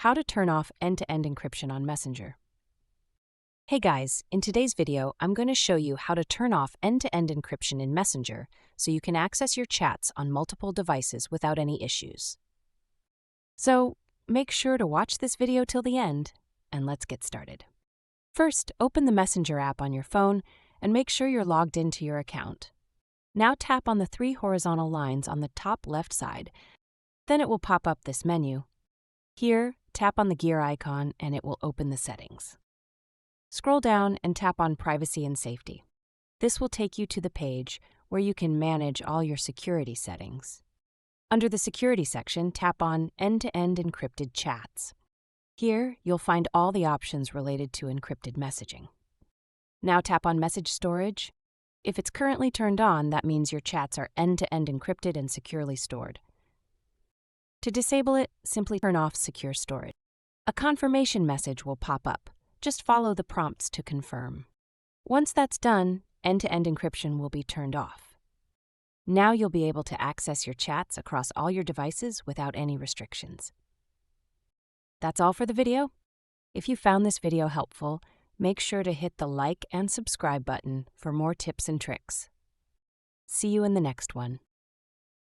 How to turn off end-to-end encryption on Messenger. Hey guys, in today's video, I'm going to show you how to turn off end-to-end encryption in Messenger so you can access your chats on multiple devices without any issues. So, make sure to watch this video till the end, and let's get started. First, open the Messenger app on your phone and make sure you're logged into your account. Now tap on the three horizontal lines on the top left side. Then it will pop up this menu. Here, tap on the gear icon and it will open the settings. Scroll down and tap on Privacy and Safety. This will take you to the page where you can manage all your security settings. Under the Security section, tap on End-to-End Encrypted Chats. Here, you'll find all the options related to encrypted messaging. Now tap on Message Storage. If it's currently turned on, that means your chats are end-to-end encrypted and securely stored. To disable it, simply turn off Secure Storage. A confirmation message will pop up. Just follow the prompts to confirm. Once that's done, end-to-end encryption will be turned off. Now you'll be able to access your chats across all your devices without any restrictions. That's all for the video. If you found this video helpful, make sure to hit the like and subscribe button for more tips and tricks. See you in the next one.